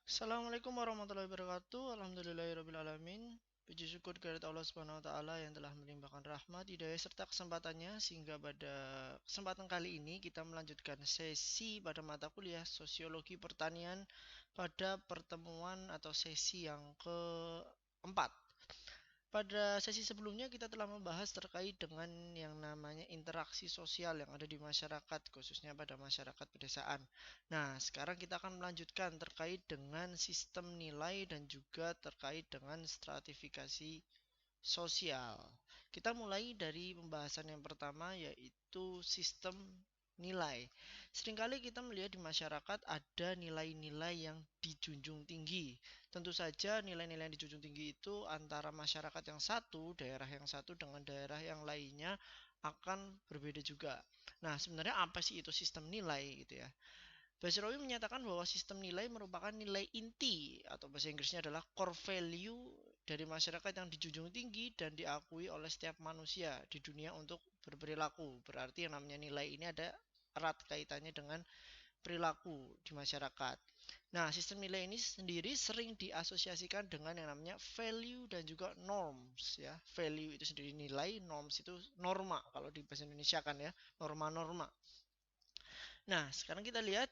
Assalamualaikum warahmatullahi wabarakatuh. Alhamdulillahirrabbilalamin. Puji syukur kehadirat Allah Subhanahu wa taala yang telah melimpahkan rahmat, hidayah serta kesempatannya sehingga pada kesempatan kali ini kita melanjutkan sesi pada mata kuliah Sosiologi Pertanian pada pertemuan atau sesi yang keempat. Pada sesi sebelumnya kita telah membahas terkait dengan yang namanya interaksi sosial yang ada di masyarakat, khususnya pada masyarakat pedesaan. Nah, sekarang kita akan melanjutkan terkait dengan sistem nilai dan juga terkait dengan stratifikasi sosial. Kita mulai dari pembahasan yang pertama yaitu sistem nilai. Seringkali kita melihat di masyarakat ada nilai-nilai yang dijunjung tinggi. Tentu saja nilai-nilai yang dijunjung tinggi itu antara masyarakat yang satu, daerah yang satu dengan daerah yang lainnya akan berbeda juga. Nah, sebenarnya apa sih itu sistem nilai gitu ya? Basrowi menyatakan bahwa sistem nilai merupakan nilai inti atau bahasa Inggrisnya adalah core value dari masyarakat yang dijunjung tinggi dan diakui oleh setiap manusia di dunia untuk berperilaku. Berarti yang namanya nilai ini ada erat kaitannya dengan perilaku di masyarakat. Nah, sistem nilai ini sendiri sering diasosiasikan dengan yang namanya value dan juga norms ya. Value itu sendiri nilai, norms itu norma kalau di bahasa Indonesia kan ya, norma-norma. Nah, sekarang kita lihat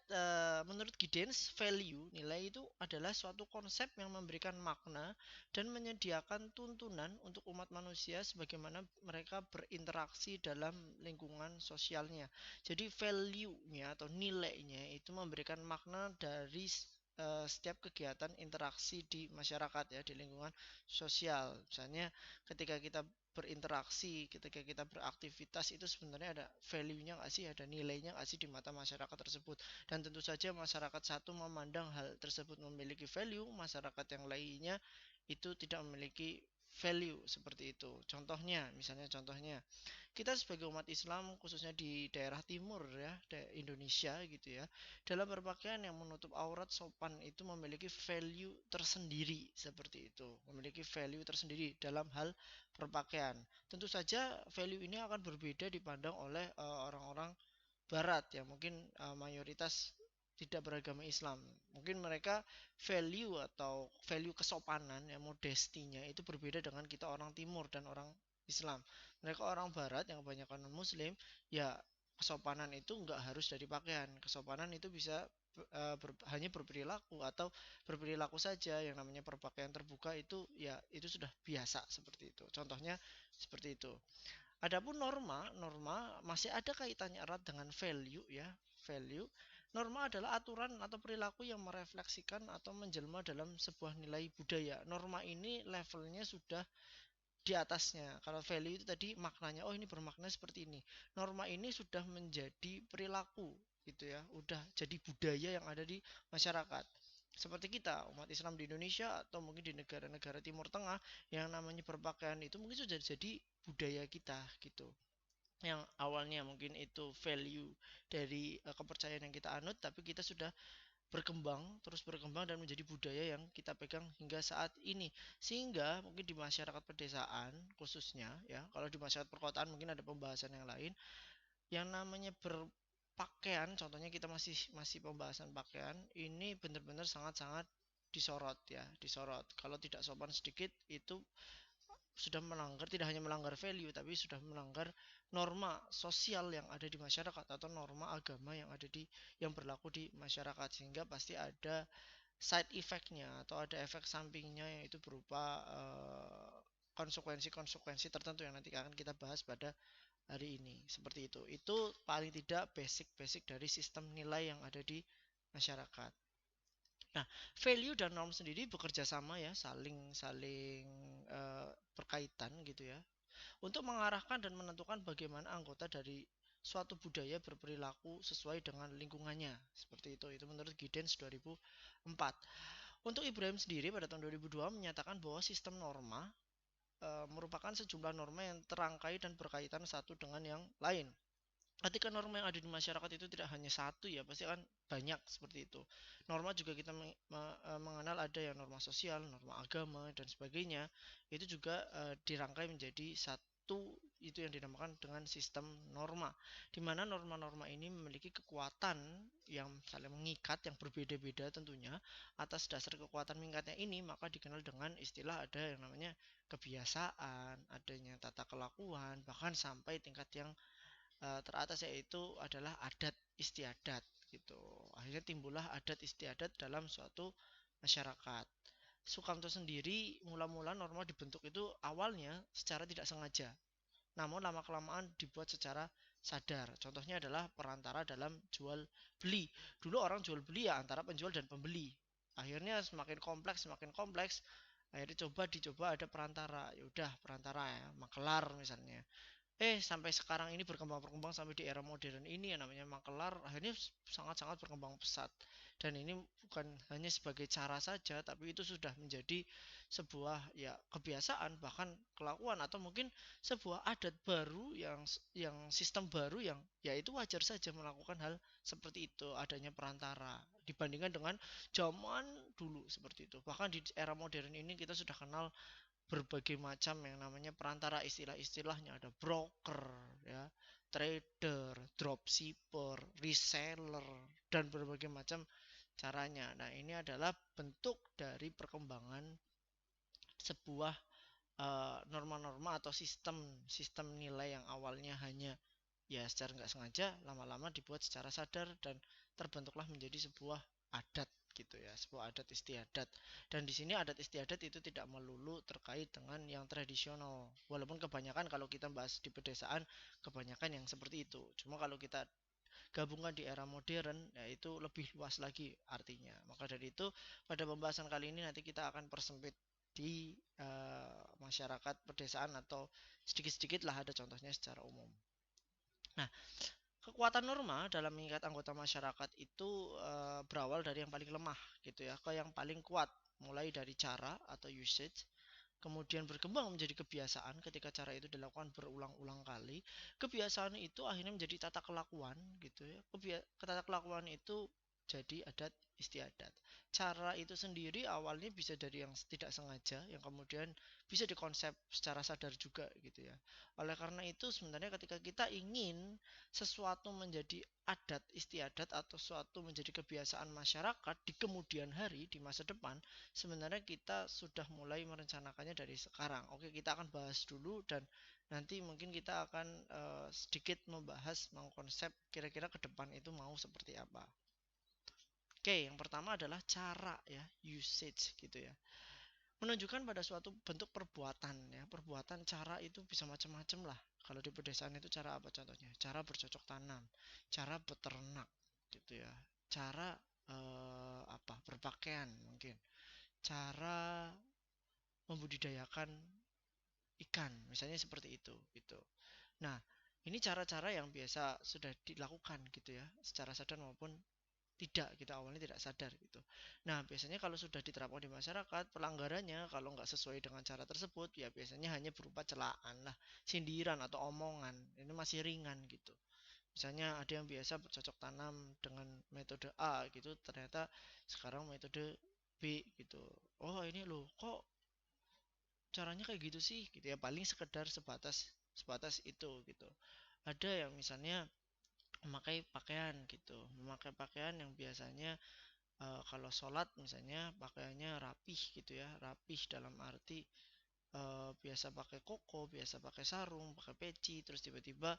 menurut Giddens, value, nilai itu adalah suatu konsep yang memberikan makna dan menyediakan tuntunan untuk umat manusia sebagaimana mereka berinteraksi dalam lingkungan sosialnya. Jadi value-nya atau nilainya itu memberikan makna dari setiap kegiatan interaksi di masyarakat ya di lingkungan sosial. Misalnya ketika kita berinteraksi, ketika kita beraktivitas itu sebenarnya ada value-nya nggak sih, ada nilainya nggak sih di mata masyarakat tersebut. Dan tentu saja masyarakat satu memandang hal tersebut memiliki value, masyarakat yang lainnya itu tidak memiliki value seperti itu. Contohnya, kita sebagai umat Islam khususnya di daerah timur ya, Indonesia gitu ya, dalam berpakaian yang menutup aurat sopan itu memiliki value tersendiri seperti itu, memiliki value tersendiri dalam hal berpakaian. Tentu saja value ini akan berbeda dipandang oleh orang-orang barat yang mungkin mayoritas tidak beragama Islam. Mungkin mereka value atau value kesopanan ya modestinya itu berbeda dengan kita orang timur dan orang Islam. Mereka orang barat yang kebanyakan non muslim ya kesopanan itu nggak harus dari pakaian. Kesopanan itu bisa hanya berperilaku atau berperilaku saja yang namanya berpakaian terbuka itu ya itu sudah biasa seperti itu. Contohnya seperti itu. Adapun norma masih ada kaitannya erat dengan value ya. Value, norma adalah aturan atau perilaku yang merefleksikan atau menjelma dalam sebuah nilai budaya. Norma ini levelnya sudah di atasnya. Kalau value itu tadi maknanya, oh ini bermakna seperti ini. Norma ini sudah menjadi perilaku gitu ya, udah jadi budaya yang ada di masyarakat. Seperti kita, umat Islam di Indonesia atau mungkin di negara-negara Timur Tengah yang namanya berpakaian itu mungkin sudah jadi budaya kita gitu. Yang awalnya mungkin itu value dari kepercayaan yang kita anut, tapi kita sudah terus berkembang dan menjadi budaya yang kita pegang hingga saat ini. Sehingga mungkin di masyarakat pedesaan khususnya ya, kalau di masyarakat perkotaan mungkin ada pembahasan yang lain. Yang namanya berpakaian, contohnya kita masih masih pembahasan pakaian, ini benar-benar sangat-sangat disorot ya, disorot. Kalau tidak sopan sedikit itu sudah melanggar, tidak hanya melanggar value tapi sudah melanggar norma sosial yang ada di masyarakat atau norma agama yang berlaku di masyarakat, sehingga pasti ada side effectnya atau ada efek sampingnya yaitu berupa konsekuensi-konsekuensi tertentu yang nanti akan kita bahas pada hari ini. Seperti itu paling tidak basic-basic dari sistem nilai yang ada di masyarakat. Nah, value dan norm sendiri bekerja sama ya, saling saling berkaitan gitu ya, untuk mengarahkan dan menentukan bagaimana anggota dari suatu budaya berperilaku sesuai dengan lingkungannya. Seperti itu. Itu menurut Giddens 2004. Untuk Ibrahim sendiri pada tahun 2002 menyatakan bahwa sistem norma merupakan sejumlah norma yang terangkai dan berkaitan satu dengan yang lain. Ketika norma yang ada di masyarakat itu tidak hanya satu ya, pasti kan banyak seperti itu. Norma juga kita mengenal ada yang norma sosial, norma agama dan sebagainya. Itu juga dirangkai menjadi satu itu yang dinamakan dengan sistem norma, di mana norma-norma ini memiliki kekuatan yang saling mengikat yang berbeda-beda tentunya. Atas dasar kekuatan mengikatnya ini maka dikenal dengan istilah ada yang namanya kebiasaan, adanya tata kelakuan, bahkan sampai tingkat yang teratas yaitu adalah adat istiadat gitu. Akhirnya timbullah adat istiadat dalam suatu masyarakat. Sukamto sendiri mula-mula norma dibentuk itu awalnya secara tidak sengaja, namun lama-kelamaan dibuat secara sadar. Contohnya adalah perantara dalam jual beli. Dulu orang jual beli ya antara penjual dan pembeli. Akhirnya semakin kompleks. Akhirnya dicoba ada perantara. Ya udah perantara ya, makelar misalnya. Sampai sekarang ini berkembang sampai di era modern ini yang namanya makelar akhirnya sangat-sangat berkembang pesat. Dan ini bukan hanya sebagai cara saja, tapi itu sudah menjadi sebuah ya kebiasaan, bahkan kelakuan atau mungkin sebuah adat baru yang sistem baru yang ya itu wajar saja melakukan hal seperti itu, adanya perantara dibandingkan dengan zaman dulu seperti itu. Bahkan di era modern ini kita sudah kenal berbagai macam yang namanya perantara, istilah-istilahnya ada broker ya, trader, dropshipper, reseller, dan berbagai macam caranya. Nah, ini adalah bentuk dari perkembangan sebuah norma-norma atau sistem nilai yang awalnya hanya ya secara nggak sengaja lama-lama dibuat secara sadar dan terbentuklah menjadi sebuah adat gitu ya, sebuah adat istiadat. Dan di sini adat istiadat itu tidak melulu terkait dengan yang tradisional, walaupun kebanyakan kalau kita bahas di pedesaan kebanyakan yang seperti itu. Cuma kalau kita gabungkan di era modern yaitu lebih luas lagi artinya. Maka dari itu pada pembahasan kali ini nanti kita akan persempit di masyarakat pedesaan atau sedikit-sedikit lah ada contohnya secara umum. Nah, kekuatan norma dalam mengikat anggota masyarakat itu berawal dari yang paling lemah gitu ya ke yang paling kuat, mulai dari cara atau usage, kemudian berkembang menjadi kebiasaan. Ketika cara itu dilakukan berulang-ulang kali, kebiasaan itu akhirnya menjadi tata kelakuan gitu ya. Tata kelakuan itu jadi adat istiadat. Cara itu sendiri awalnya bisa dari yang tidak sengaja, yang kemudian bisa dikonsep secara sadar juga gitu ya. Oleh karena itu sebenarnya ketika kita ingin sesuatu menjadi adat istiadat atau sesuatu menjadi kebiasaan masyarakat di kemudian hari, di masa depan, sebenarnya kita sudah mulai merencanakannya dari sekarang. Oke, kita akan bahas dulu dan nanti mungkin kita akan sedikit membahas mengkonsep kira-kira ke depan itu mau seperti apa. Oke, yang pertama adalah cara ya, usage gitu ya. Menunjukkan pada suatu bentuk perbuatan ya. Perbuatan cara itu bisa macam-macam lah. Kalau di pedesaan itu cara apa contohnya? Cara bercocok tanam, cara beternak gitu ya. Cara berpakaian mungkin. Cara membudidayakan ikan, misalnya seperti itu gitu. Nah, ini cara-cara yang biasa sudah dilakukan gitu ya, secara sadar maupun tidak, kita awalnya tidak sadar gitu. Nah, biasanya kalau sudah diterapkan di masyarakat, pelanggarannya kalau nggak sesuai dengan cara tersebut, ya biasanya hanya berupa celaan lah, sindiran atau omongan. Ini masih ringan gitu. Misalnya ada yang biasa bercocok tanam dengan metode A gitu, ternyata sekarang metode B gitu. Oh ini loh, kok caranya kayak gitu sih gitu ya, paling sekedar sebatas sebatas itu gitu. Ada yang misalnya memakai pakaian yang biasanya kalau sholat misalnya pakaiannya rapih gitu ya, rapih dalam arti biasa pakai koko, biasa pakai sarung, pakai peci, terus tiba-tiba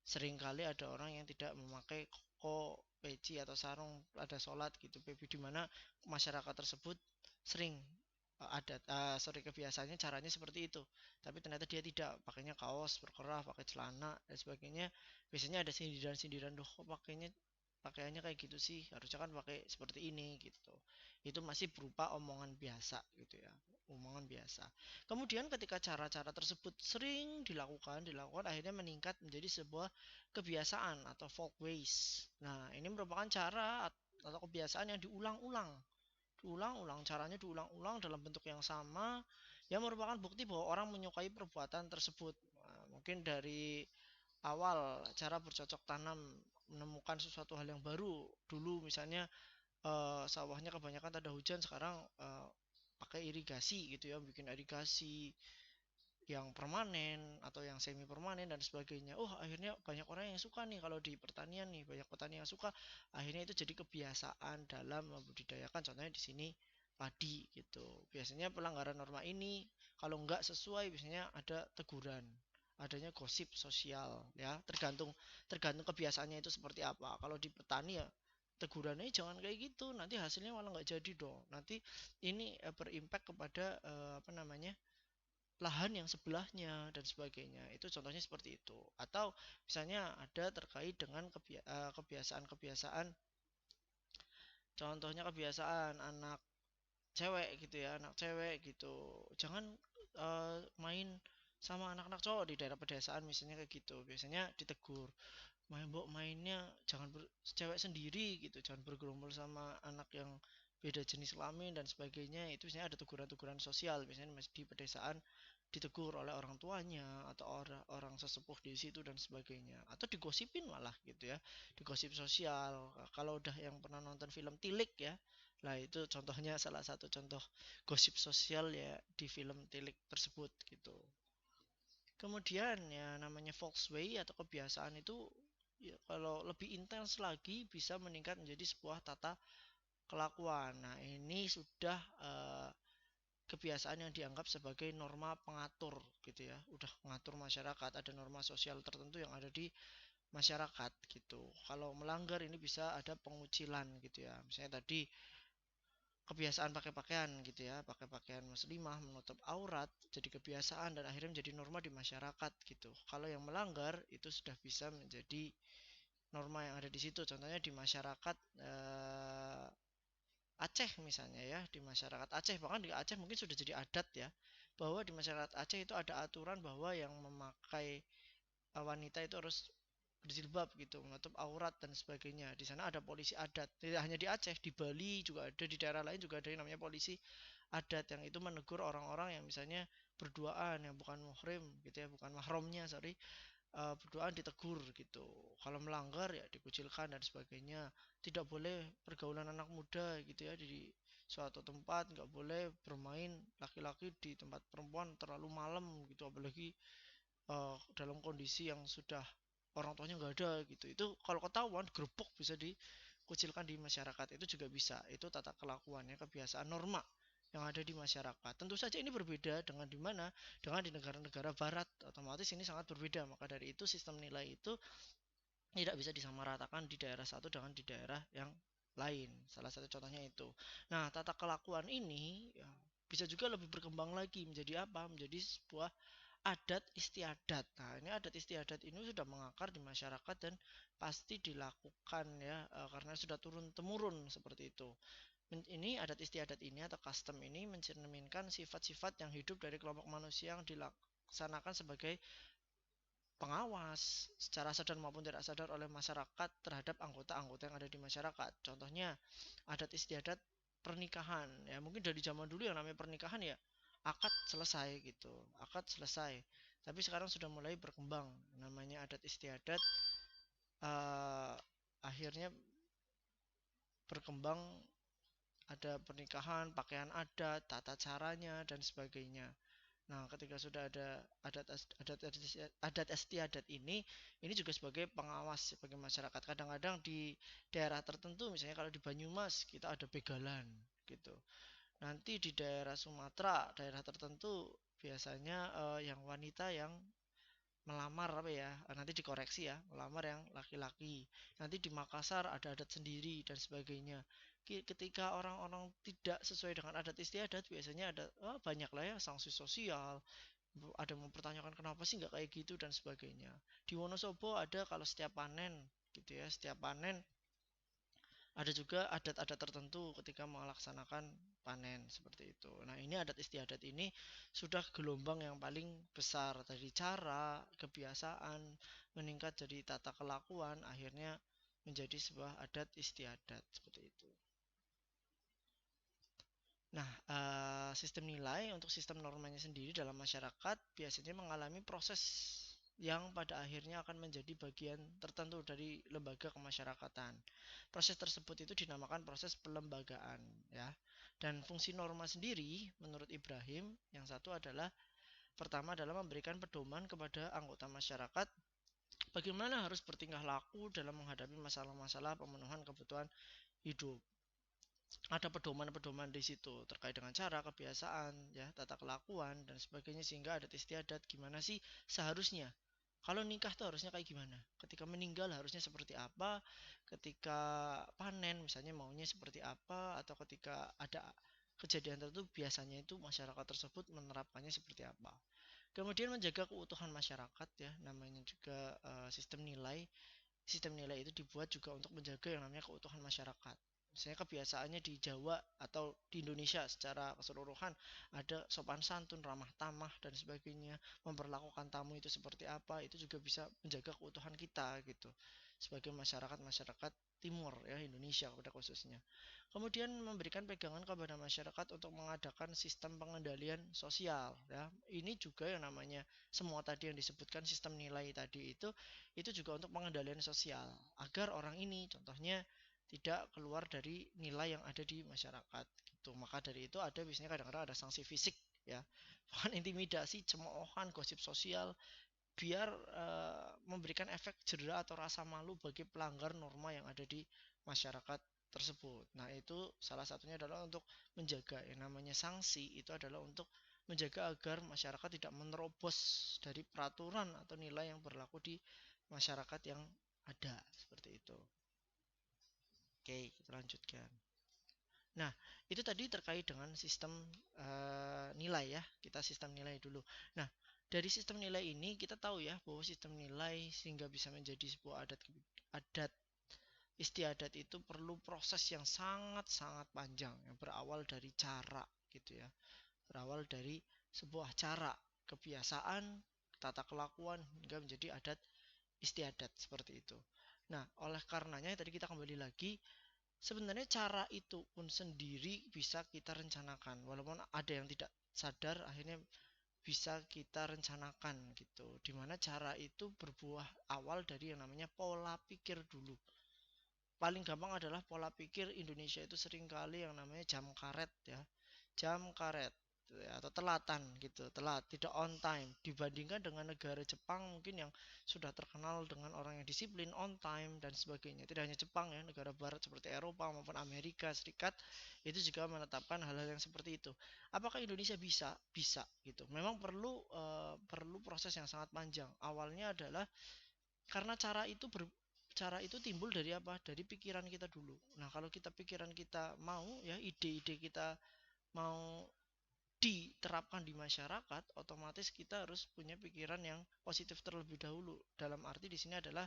seringkali ada orang yang tidak memakai koko, peci atau sarung pada sholat gitu, di mana masyarakat tersebut sering kebiasaannya caranya seperti itu, tapi ternyata dia tidak pakainya kaos berkerah, pakai celana dan sebagainya. Biasanya ada sindiran-sindiran, doh kok pakaiannya kayak gitu sih, harusnya kan pakai seperti ini gitu. Itu masih berupa omongan biasa gitu ya, omongan biasa. Kemudian ketika cara-cara tersebut sering dilakukan akhirnya meningkat menjadi sebuah kebiasaan atau folkways. Nah, ini merupakan cara atau kebiasaan yang diulang-ulang, caranya diulang-ulang dalam bentuk yang sama, yang merupakan bukti bahwa orang menyukai perbuatan tersebut. Nah, mungkin dari awal cara bercocok tanam menemukan sesuatu hal yang baru. Dulu misalnya sawahnya kebanyakan tak ada hujan, sekarang pakai irigasi gitu ya, bikin irigasi yang permanen atau yang semi permanen dan sebagainya. Oh, akhirnya banyak orang yang suka nih kalau di pertanian nih, banyak petani yang suka. Akhirnya itu jadi kebiasaan dalam membudidayakan, contohnya di sini padi gitu. Biasanya pelanggaran norma ini kalau nggak sesuai biasanya ada teguran, adanya gosip sosial ya, tergantung tergantung kebiasaannya itu seperti apa. Kalau di petani ya tegurannya jangan kayak gitu, nanti hasilnya malah nggak jadi dong. Nanti ini berimpact kepada apa namanya, lahan yang sebelahnya dan sebagainya. Itu contohnya seperti itu. Atau misalnya ada terkait dengan kebiasaan-kebiasaan, contohnya kebiasaan anak cewek gitu ya, anak cewek gitu. Jangan main sama anak-anak cowok di daerah pedesaan misalnya kayak gitu. Biasanya ditegur, mainnya jangan cewek sendiri gitu, jangan bergerombol sama anak yang beda jenis kelamin dan sebagainya. Itu biasanya ada teguran-teguran sosial, biasanya di pedesaan ditegur oleh orang tuanya atau orang sesepuh di situ dan sebagainya, atau digosipin malah gitu ya, digosip sosial. Kalau udah yang pernah nonton film Tilik ya, lah itu contohnya, salah satu contoh gosip sosial ya di film Tilik tersebut gitu. Kemudian ya namanya Volkswagen atau kebiasaan itu ya, kalau lebih intens lagi bisa meningkat menjadi sebuah tata kelakuan. Nah, ini sudah kebiasaan yang dianggap sebagai norma pengatur gitu ya. Udah mengatur masyarakat, ada norma sosial tertentu yang ada di masyarakat gitu. Kalau melanggar ini bisa ada pengucilan gitu ya. Misalnya tadi kebiasaan pakai pakaian gitu ya, pakai pakaian muslimah menutup aurat jadi kebiasaan dan akhirnya menjadi norma di masyarakat gitu. Kalau yang melanggar itu sudah bisa menjadi norma yang ada di situ. Contohnya di masyarakat Aceh misalnya ya, di masyarakat Aceh, bahkan di Aceh mungkin sudah jadi adat ya, bahwa di masyarakat Aceh itu ada aturan bahwa yang memakai wanita itu harus berjilbab gitu, menutup aurat dan sebagainya. Di sana ada polisi adat. Tidak hanya di Aceh, di Bali juga ada, di daerah lain juga ada yang namanya polisi adat yang itu menegur orang-orang yang misalnya berduaan yang bukan muhrim gitu ya, bukan mahramnya, sorry, berduaan ditegur gitu. Kalau melanggar ya dikucilkan dan sebagainya. Tidak boleh pergaulan anak muda gitu ya di suatu tempat, nggak boleh bermain laki-laki di tempat perempuan terlalu malam gitu, apalagi dalam kondisi yang sudah orang tuanya nggak ada gitu. Itu kalau ketahuan gerupuk bisa dikucilkan di masyarakat, itu juga bisa. Itu tata kelakuannya, kebiasaan norma yang ada di masyarakat. Tentu saja ini berbeda dengan di mana, dengan di negara-negara barat, otomatis ini sangat berbeda. Maka dari itu sistem nilai itu tidak bisa disamaratakan di daerah satu dengan di daerah yang lain. Salah satu contohnya itu. Nah, tata kelakuan ini ya, bisa juga lebih berkembang lagi menjadi apa? Menjadi sebuah adat istiadat. Nah, ini adat istiadat ini sudah mengakar di masyarakat dan pasti dilakukan ya, karena sudah turun temurun seperti itu. Ini adat istiadat ini atau custom ini mencerminkan sifat-sifat yang hidup dari kelompok manusia yang dilaksanakan sebagai pengawas secara sadar maupun tidak sadar oleh masyarakat terhadap anggota-anggota yang ada di masyarakat. Contohnya adat istiadat pernikahan ya, mungkin dari zaman dulu yang namanya pernikahan ya akad selesai gitu, akad selesai. Tapi sekarang sudah mulai berkembang namanya adat istiadat, uh, akhirnya berkembang, ada pernikahan, pakaian adat, tata caranya dan sebagainya. Nah, ketika sudah ada adat adat adat istiadat ini juga sebagai pengawas bagi masyarakat. Kadang-kadang di daerah tertentu, misalnya kalau di Banyumas kita ada begalan gitu. Nanti di daerah Sumatera, daerah tertentu biasanya yang wanita yang melamar apa ya, nanti dikoreksi ya, melamar yang laki-laki. Nanti di Makassar ada adat sendiri dan sebagainya. Ketika orang-orang tidak sesuai dengan adat istiadat, biasanya ada banyak lah ya sanksi sosial, ada mempertanyakan kenapa sih nggak kayak gitu dan sebagainya. Di Wonosobo ada kalau setiap panen gitu ya, setiap panen ada juga adat-adat tertentu ketika melaksanakan panen seperti itu. Nah, ini adat istiadat ini sudah gelombang yang paling besar dari cara, kebiasaan meningkat jadi tata kelakuan, akhirnya menjadi sebuah adat istiadat seperti itu. Nah, sistem nilai untuk sistem normanya sendiri dalam masyarakat biasanya mengalami proses yang pada akhirnya akan menjadi bagian tertentu dari lembaga kemasyarakatan. Proses tersebut itu dinamakan proses pelembagaan, ya. Dan fungsi norma sendiri menurut Ibrahim yang satu adalah Pertama adalah memberikan pedoman kepada anggota masyarakat bagaimana harus bertingkah laku dalam menghadapi masalah-masalah pemenuhan kebutuhan hidup. Ada pedoman-pedoman di situ terkait dengan cara, kebiasaan, ya, tata kelakuan dan sebagainya, sehingga adat istiadat gimana sih seharusnya. Kalau nikah tuh harusnya kayak gimana? Ketika meninggal harusnya seperti apa? Ketika panen misalnya maunya seperti apa? Atau ketika ada kejadian tertentu biasanya itu masyarakat tersebut menerapkannya seperti apa? Kemudian menjaga keutuhan masyarakat, ya, namanya juga sistem nilai. Sistem nilai itu dibuat juga untuk menjaga yang namanya keutuhan masyarakat. Misalnya kebiasaannya di Jawa atau di Indonesia secara keseluruhan ada sopan santun, ramah tamah dan sebagainya, memperlakukan tamu itu seperti apa, itu juga bisa menjaga keutuhan kita gitu sebagai masyarakat timur, ya, Indonesia pada khususnya. Kemudian memberikan pegangan kepada masyarakat untuk mengadakan sistem pengendalian sosial, ya. Ini juga yang namanya semua tadi yang disebutkan sistem nilai tadi itu juga untuk pengendalian sosial agar orang ini contohnya tidak keluar dari nilai yang ada di masyarakat gitu. Maka dari itu ada biasanya kadang-kadang ada sanksi fisik, ya. Bahkan intimidasi, cemoohan, gosip sosial biar memberikan efek jera atau rasa malu bagi pelanggar norma yang ada di masyarakat tersebut. Nah, itu salah satunya adalah untuk menjaga yang namanya sanksi itu adalah untuk menjaga agar masyarakat tidak menerobos dari peraturan atau nilai yang berlaku di masyarakat yang ada seperti itu. Oke, kita lanjutkan. Nah, itu tadi terkait dengan sistem nilai, ya. Kita sistem nilai dulu. Nah, dari sistem nilai ini kita tahu, ya, bahwa sistem nilai sehingga bisa menjadi sebuah adat istiadat itu perlu proses yang sangat-sangat panjang yang berawal dari cara gitu, ya. Berawal dari sebuah cara, kebiasaan, tata kelakuan hingga menjadi adat istiadat seperti itu. Nah, oleh karenanya tadi kita kembali lagi. Sebenarnya cara itu pun sendiri bisa kita rencanakan, walaupun ada yang tidak sadar akhirnya bisa kita rencanakan gitu. Dimana cara itu berbuah awal dari yang namanya pola pikir dulu. Paling gampang adalah pola pikir Indonesia itu seringkali yang namanya jam karet, ya. Jam karet, ya, atau telatan gitu, telat, tidak on time dibandingkan dengan negara Jepang mungkin yang sudah terkenal dengan orang yang disiplin, on time dan sebagainya. Tidak hanya Jepang, ya, negara barat seperti Eropa maupun Amerika Serikat itu juga menetapkan hal-hal yang seperti itu. Apakah Indonesia bisa? Bisa gitu. Memang perlu proses yang sangat panjang. Awalnya adalah karena cara itu timbul dari apa? Dari pikiran kita dulu. Nah, kalau pikiran kita mau, ya, ide-ide kita mau diterapkan di masyarakat, otomatis kita harus punya pikiran yang positif terlebih dahulu. Dalam arti di sini adalah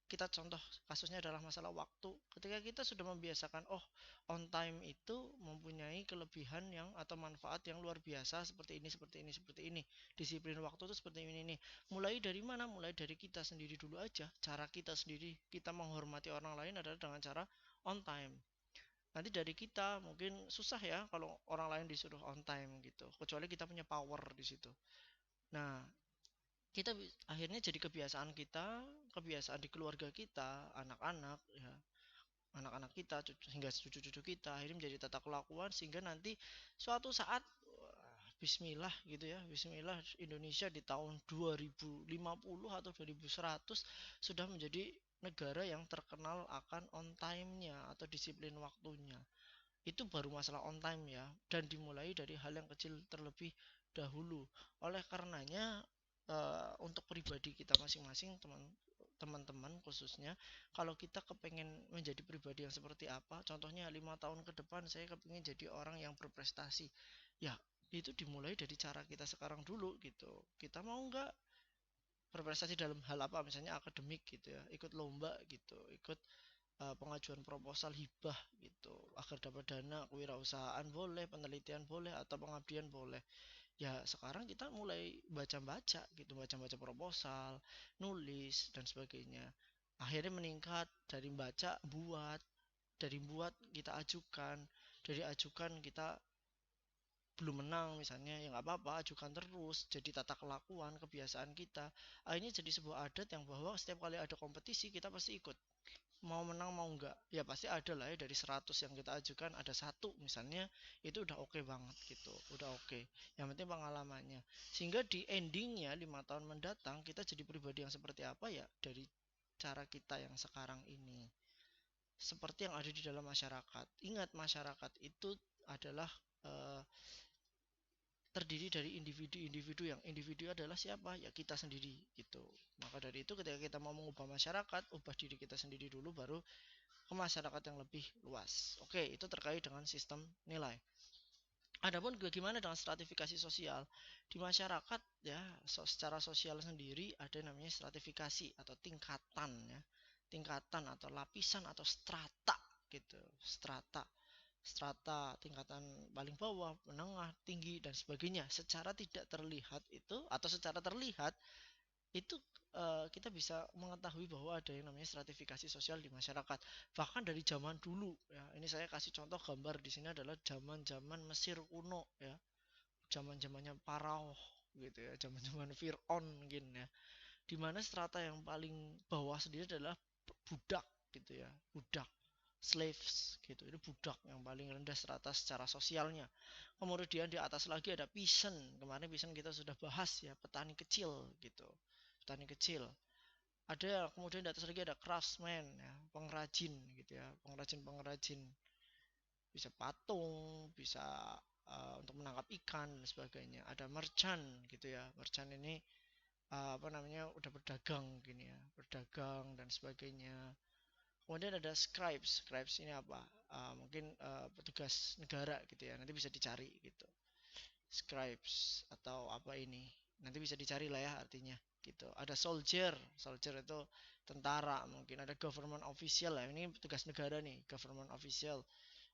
kita contoh kasusnya adalah masalah waktu. Ketika kita sudah membiasakan, oh, on time itu mempunyai kelebihan yang atau manfaat yang luar biasa seperti ini, seperti ini, seperti ini. Disiplin waktu itu seperti ini. Mulai dari mana? Mulai dari kita sendiri dulu aja. Cara kita sendiri, kita menghormati orang lain adalah dengan cara on time. Nanti dari kita mungkin susah, ya, kalau orang lain disuruh on time gitu. Kecuali kita punya power di situ. Nah, kita akhirnya jadi kebiasaan kita, kebiasaan di keluarga kita, anak-anak, ya, anak-anak kita hingga cucu-cucu kita akhirnya menjadi tata kelakuan sehingga nanti suatu saat Bismillah gitu, ya, Bismillah Indonesia di tahun 2050 atau 2100 sudah menjadi negara yang terkenal akan on time-nya atau disiplin waktunya. Itu baru masalah on time, ya, dan dimulai dari hal yang kecil terlebih dahulu. Oleh karenanya untuk pribadi kita masing-masing, teman-teman khususnya, kalau kita kepengen menjadi pribadi yang seperti apa, contohnya 5 tahun ke depan saya kepengen jadi orang yang berprestasi, ya, itu dimulai dari cara kita sekarang dulu gitu. Kita mau nggak berprestasi dalam hal apa, misalnya akademik gitu, ya, ikut lomba gitu, ikut pengajuan proposal hibah gitu agar dapat dana, kewirausahaan boleh, penelitian boleh, atau pengabdian boleh. Ya, sekarang kita mulai baca-baca gitu, baca-baca proposal, nulis dan sebagainya. Akhirnya meningkat dari baca buat, dari buat kita ajukan, dari ajukan kita belum menang misalnya, ya nggak apa-apa, ajukan terus, jadi tata kelakuan, kebiasaan kita. Akhirnya jadi sebuah adat yang bahwa setiap kali ada kompetisi kita pasti ikut. mau menang mau enggak, ya pasti ada lah ya, dari 100 yang kita ajukan ada satu misalnya, itu udah oke banget gitu, udah oke. Yang penting pengalamannya, sehingga di endingnya 5 tahun mendatang kita jadi pribadi yang seperti apa ya, dari cara kita yang sekarang ini, seperti yang ada di dalam masyarakat. Ingat, masyarakat itu adalah eh, terdiri dari individu-individu, yang individu adalah siapa ya, kita sendiri gitu. Maka dari itu ketika kita mau mengubah masyarakat, ubah diri kita sendiri dulu, baru ke masyarakat yang lebih luas. Oke, itu terkait dengan sistem nilai. Adapun bagaimana dengan stratifikasi sosial di masyarakat ya, secara sosial sendiri ada namanya stratifikasi atau tingkatan ya, tingkatan atau lapisan atau strata gitu, strata, strata tingkatan paling bawah, menengah, tinggi dan sebagainya. Secara tidak terlihat itu, atau secara terlihat itu, kita bisa mengetahui bahwa ada yang namanya stratifikasi sosial di masyarakat. Bahkan dari zaman dulu ya. Ini saya kasih contoh gambar di sini adalah zaman-zaman Mesir kuno ya. Zaman-zamannya Pharaoh gitu ya, zaman-zaman Fir'aun mungkin ya. Di mana strata yang paling bawah sendiri adalah budak gitu ya. Budak, slaves gitu. Itu budak yang paling rendah strata secara sosialnya. Kemudian di atas lagi ada peasant. Kemarin peasant kita sudah bahas ya, petani kecil gitu, petani kecil. Ada kemudian di atas lagi ada craftsman ya, pengrajin gitu ya, pengrajin-pengrajin, bisa patung, bisa untuk menangkap ikan dan sebagainya. Ada merchant gitu ya, merchant ini apa namanya, udah berdagang gini ya, berdagang dan sebagainya. Kemudian ada scribes. Scribes ini apa? Mungkin petugas negara gitu ya. Nanti bisa dicari gitu. Scribes atau apa ini? Nanti bisa dicari lah ya artinya gitu. Ada soldier. Soldier itu tentara. Mungkin ada government official lah. Ini petugas negara nih, government official.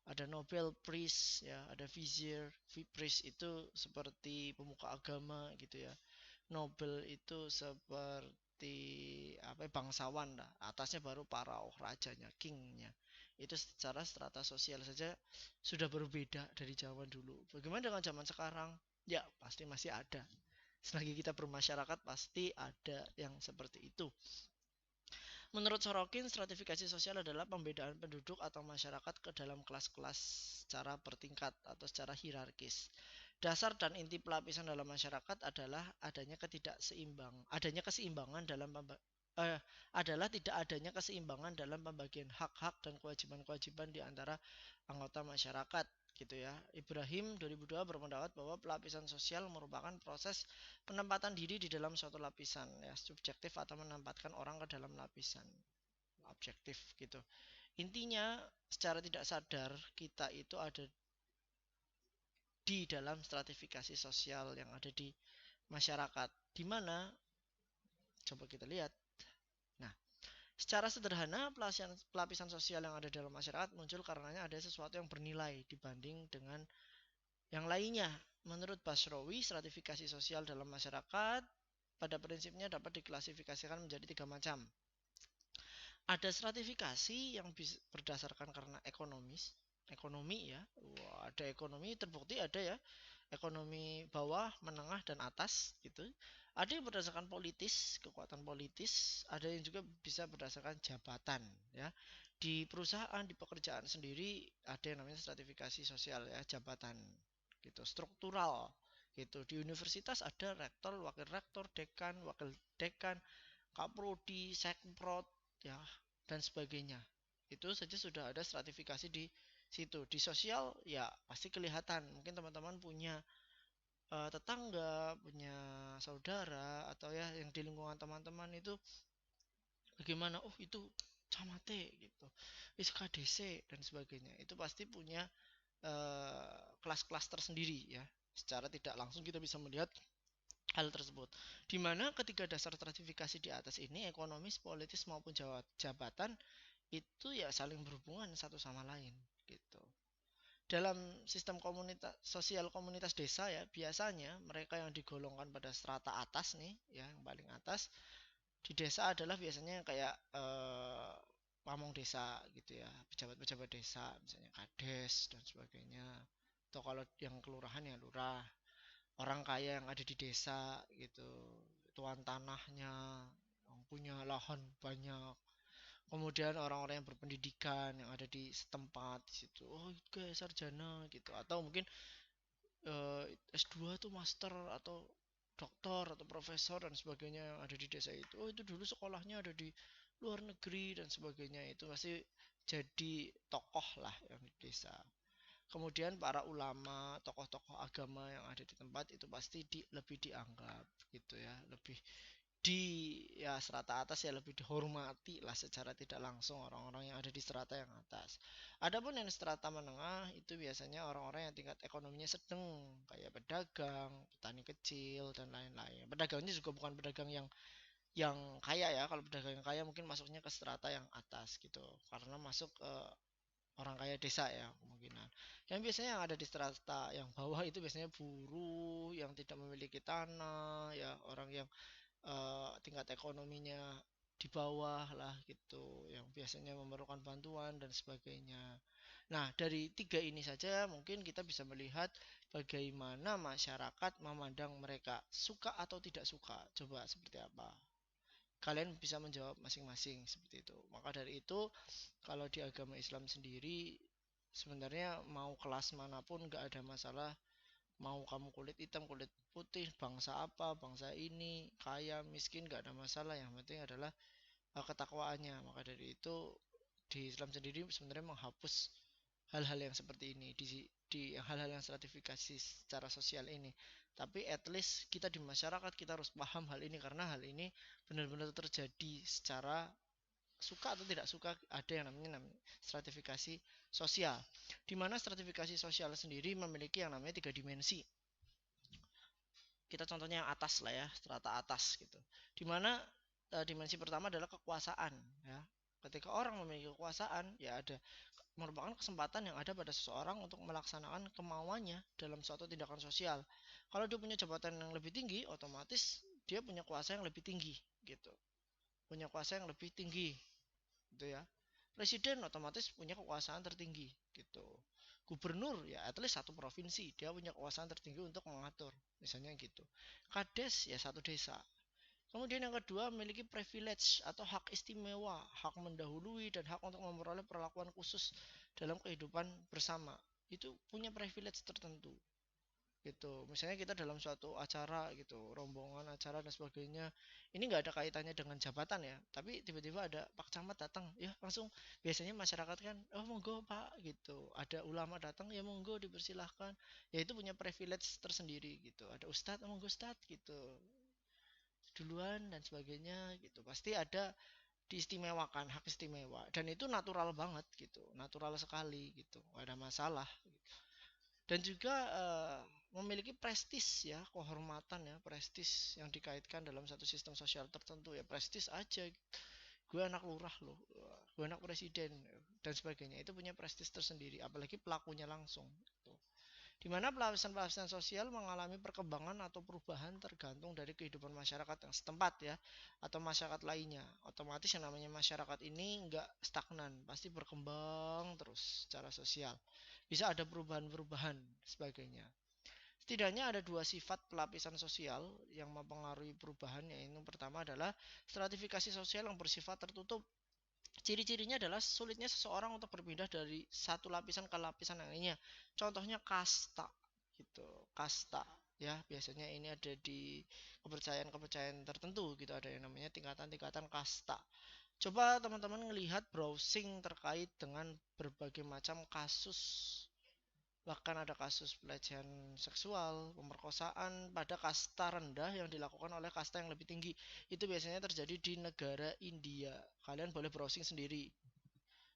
Ada Nobel Priest ya, ada Vizier. Priest itu seperti pemuka agama gitu ya. Nobel itu seperti apa ya, bangsawan lah. Atasnya baru pharaoh, rajanya, kingnya. Itu secara strata sosial saja sudah berbeda dari zaman dulu. Bagaimana dengan zaman sekarang? Ya pasti masih ada. Selagi kita bermasyarakat pasti ada yang seperti itu. Menurut Sorokin, stratifikasi sosial adalah pembedaan penduduk atau masyarakat ke dalam kelas-kelas secara bertingkat atau secara hierarkis. Dasar dan inti pelapisan dalam masyarakat adalah adanya keseimbangan dalam adalah tidak adanya keseimbangan dalam pembagian hak-hak dan kewajiban-kewajiban di antara anggota masyarakat gitu ya. Ibrahim 2002 berpendapat bahwa pelapisan sosial merupakan proses penempatan diri di dalam suatu lapisan ya, subjektif, atau menempatkan orang ke dalam lapisan objektif gitu. Intinya secara tidak sadar kita itu ada di dalam stratifikasi sosial yang ada di masyarakat. Di mana coba kita lihat. Nah, secara sederhana pelapisan sosial yang ada dalam masyarakat muncul karenanya ada sesuatu yang bernilai dibanding dengan yang lainnya. Menurut Basrowi, stratifikasi sosial dalam masyarakat pada prinsipnya dapat diklasifikasikan menjadi 3 macam. Ada stratifikasi yang berdasarkan karena ekonomi ya. Wah, ada ekonomi terbukti ada ya. Ekonomi bawah, menengah dan atas gitu. Ada yang berdasarkan politis, kekuatan politis, ada yang juga bisa berdasarkan jabatan ya. Di perusahaan, di pekerjaan sendiri ada yang namanya stratifikasi sosial ya, jabatan gitu, struktural gitu. Di universitas ada rektor, wakil rektor, dekan, wakil dekan, kaprodi, sekprot ya dan sebagainya. Itu saja sudah ada stratifikasi di situ. Di sosial ya pasti kelihatan. Mungkin teman-teman punya tetangga, punya saudara, atau ya yang di lingkungan teman-teman itu bagaimana, oh itu camate gitu, itu KDC dan sebagainya. Itu pasti punya kelas-kelas tersendiri ya. Secara tidak langsung kita bisa melihat hal tersebut. Dimana ketiga dasar stratifikasi di atas ini, ekonomis, politis maupun jabatan, itu ya saling berhubungan satu sama lain gitu. Dalam sistem komunitas sosial komunitas desa ya, biasanya mereka yang digolongkan pada strata atas nih ya, yang paling atas di desa adalah biasanya kayak pamong desa gitu ya, pejabat-pejabat desa, misalnya kades dan sebagainya. Atau kalau yang kelurahan ya lurah, orang kaya yang ada di desa gitu, tuan tanahnya, yang punya lahan banyak, Kemudian orang-orang yang berpendidikan yang ada di setempat di situ, oh guys sarjana gitu, atau mungkin S2 tuh master atau doktor atau profesor dan sebagainya yang ada di desa itu. Oh itu dulu sekolahnya ada di luar negeri dan sebagainya, itu pasti jadi tokoh lah yang di desa. Kemudian para ulama, tokoh-tokoh agama yang ada di tempat itu pasti lebih dianggap gitu ya, lebih di ya strata atas ya lebih dihormati lah secara tidak langsung orang-orang yang ada di strata yang atas. Adapun yang strata menengah itu biasanya orang-orang yang tingkat ekonominya sedang, kayak pedagang, petani kecil dan lain-lain. Pedagangnya juga bukan pedagang yang kaya ya. Kalau pedagang yang kaya mungkin masuknya ke strata yang atas gitu. Karena masuk orang kaya desa ya kemungkinan. Yang biasanya yang ada di strata yang bawah itu biasanya buruh yang tidak memiliki tanah ya, orang yang tingkat ekonominya di bawah lah gitu, yang biasanya memerlukan bantuan dan sebagainya. Nah, dari tiga ini saja mungkin kita bisa melihat bagaimana masyarakat memandang mereka, suka atau tidak suka. Coba seperti apa? Kalian bisa menjawab masing-masing seperti itu. Maka dari itu, kalau di agama Islam sendiri, sebenarnya mau kelas manapun nggak ada masalah. Mau kamu kulit hitam, kulit putih, bangsa apa, bangsa ini, kaya, miskin, gak ada masalah. Yang penting adalah ketakwaannya. Maka dari itu di Islam sendiri sebenarnya menghapus hal-hal yang seperti ini di hal-hal yang stratifikasi secara sosial ini. Tapi at least kita di masyarakat kita harus paham hal ini, karena hal ini benar-benar terjadi secara suka atau tidak suka. Ada yang namanya stratifikasi sosial, di mana stratifikasi sosial sendiri memiliki yang namanya tiga dimensi. Kita contohnya yang atas lah ya, strata atas gitu. Dimana dimensi pertama adalah kekuasaan ya. Ketika orang memiliki kekuasaan, ya ada merupakan kesempatan yang ada pada seseorang untuk melaksanakan kemauannya dalam suatu tindakan sosial. Kalau dia punya jabatan yang lebih tinggi, otomatis dia punya kuasa yang lebih tinggi gitu. Punya kuasa yang lebih tinggi gitu ya. Presiden otomatis punya kekuasaan tertinggi gitu. Gubernur ya at least satu provinsi dia punya kekuasaan tertinggi untuk mengatur, misalnya gitu. Kades ya satu desa. Kemudian yang kedua memiliki privilege atau hak istimewa, hak mendahului dan hak untuk memperoleh perlakuan khusus dalam kehidupan bersama. Itu punya privilege tertentu gitu. Misalnya kita dalam suatu acara gitu, rombongan acara dan sebagainya, ini nggak ada kaitannya dengan jabatan ya, tapi tiba-tiba ada Pak Camat datang ya langsung, biasanya masyarakat kan oh monggo Pak gitu, ada ulama datang ya monggo dipersilahkan, ya itu punya privilege tersendiri gitu. Ada Ustadz oh, monggo Ustadz gitu duluan dan sebagainya gitu, pasti ada diistimewakan, hak istimewa, dan itu natural banget gitu, natural sekali gitu, gak ada masalah gitu. Dan juga memiliki prestis ya, kehormatan ya, prestis yang dikaitkan dalam satu sistem sosial tertentu ya, prestis aja, gue anak lurah loh, gue anak presiden dan sebagainya, itu punya prestis tersendiri, apalagi pelakunya langsung gitu. Di mana lapisan-lapisan sosial mengalami perkembangan atau perubahan tergantung dari kehidupan masyarakat yang setempat ya, atau masyarakat lainnya. Otomatis yang namanya masyarakat ini nggak stagnan, pasti berkembang terus secara sosial. Bisa ada perubahan-perubahan sebagainya. Setidaknya ada dua sifat pelapisan sosial yang mempengaruhi perubahan, yaitu yang pertama adalah stratifikasi sosial yang bersifat tertutup. Ciri-cirinya adalah sulitnya seseorang untuk berpindah dari satu lapisan ke lapisan yang lainnya. Contohnya kasta gitu. Kasta ya, biasanya ini ada di kepercayaan-kepercayaan tertentu gitu, ada yang namanya tingkatan-tingkatan kasta. Coba teman-teman melihat browsing terkait dengan berbagai macam kasus, bahkan ada kasus pelecehan seksual, pemerkosaan pada kasta rendah yang dilakukan oleh kasta yang lebih tinggi. Itu biasanya terjadi di negara India. Kalian boleh browsing sendiri.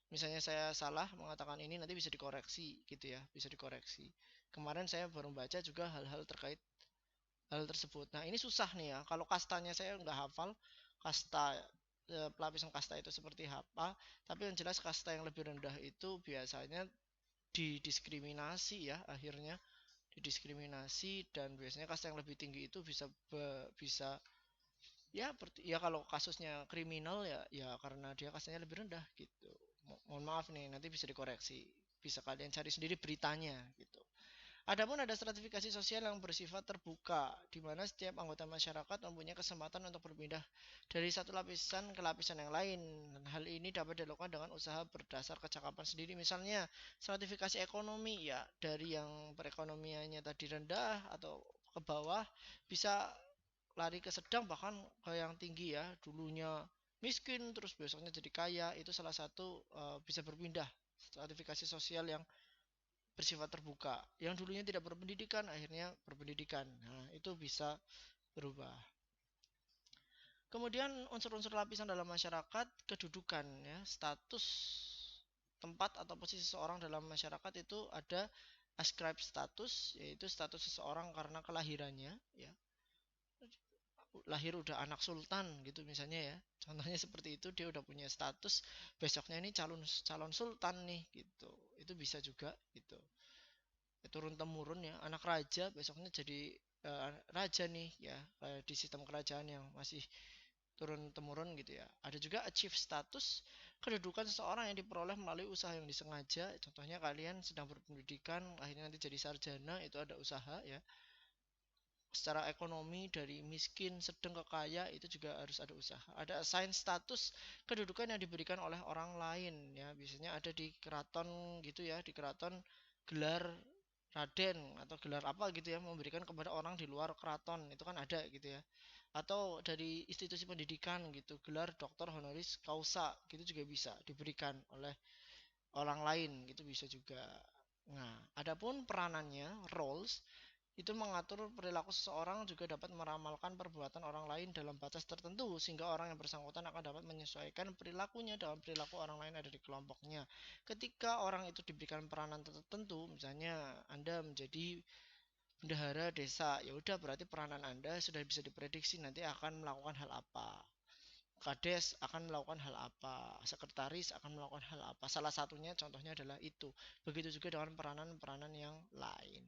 Misalnya saya salah mengatakan ini, nanti bisa dikoreksi gitu ya, bisa dikoreksi. Kemarin saya baru baca juga hal-hal terkait hal tersebut. Nah ini susah nih ya, kalau kastanya saya nggak hafal, kasta pelapisan kasta itu seperti apa, tapi yang jelas kasta yang lebih rendah itu biasanya didiskriminasi ya, akhirnya didiskriminasi, dan biasanya kasta yang lebih tinggi itu bisa ya ya kalau kasusnya kriminal ya ya karena dia kastanya lebih rendah gitu. Mohon maaf nih, nanti bisa dikoreksi, bisa kalian cari sendiri beritanya gitu. Adapun ada stratifikasi sosial yang bersifat terbuka, di mana setiap anggota masyarakat mempunyai kesempatan untuk berpindah dari satu lapisan ke lapisan yang lain. Dan hal ini dapat dilakukan dengan usaha berdasar kecakapan sendiri. Misalnya, stratifikasi ekonomi ya dari yang perekonomiannya tadi rendah atau ke bawah bisa lari ke sedang bahkan ke yang tinggi ya. Dulunya miskin terus besoknya jadi kaya, itu salah satu bisa berpindah stratifikasi sosial yang bersifat terbuka. Yang dulunya tidak berpendidikan akhirnya berpendidikan. Nah, itu bisa berubah. Kemudian unsur-unsur lapisan dalam masyarakat, kedudukan ya, status tempat atau posisi seseorang dalam masyarakat itu ada ascribe status, yaitu status seseorang karena kelahirannya ya. Lahir udah anak sultan gitu misalnya ya. Contohnya seperti itu, dia udah punya status, besoknya ini calon calon sultan nih gitu. Itu bisa juga gitu. Turun temurun ya, anak raja besoknya jadi raja nih ya, di sistem kerajaan yang masih turun temurun gitu ya. Ada juga achieve status, kedudukan seseorang yang diperoleh melalui usaha yang disengaja. Contohnya kalian sedang berpendidikan akhirnya nanti jadi sarjana, itu ada usaha ya. Secara ekonomi dari miskin sedang ke kaya itu juga harus ada usaha. Ada assign status, kedudukan yang diberikan oleh orang lain ya, biasanya ada di keraton gitu ya, di keraton gelar raden atau gelar apa gitu ya, memberikan kepada orang di luar keraton, itu kan ada gitu ya. Atau dari institusi pendidikan gitu, gelar doktor honoris causa gitu juga bisa diberikan oleh orang lain gitu, bisa juga. Nah, adapun peranannya, roles, itu mengatur perilaku seseorang, juga dapat meramalkan perbuatan orang lain dalam batas tertentu, sehingga orang yang bersangkutan akan dapat menyesuaikan perilakunya dengan perilaku orang lain ada di kelompoknya. Ketika orang itu diberikan peranan tertentu, misalnya Anda menjadi bendahara desa, ya udah berarti peranan Anda sudah bisa diprediksi nanti akan melakukan hal apa. Kades akan melakukan hal apa, sekretaris akan melakukan hal apa. Salah satunya contohnya adalah itu. Begitu juga dengan peranan-peranan yang lain.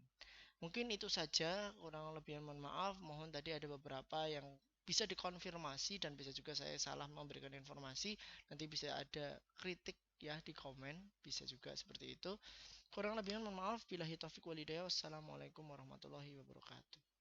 Mungkin itu saja, kurang lebih mohon maaf. Mohon tadi ada beberapa yang bisa dikonfirmasi dan bisa juga saya salah memberikan informasi. Nanti bisa ada kritik ya di komen, bisa juga seperti itu. Kurang lebih mohon maaf. Billahi taufik walhidayah. Wassalamualaikum warahmatullahi wabarakatuh.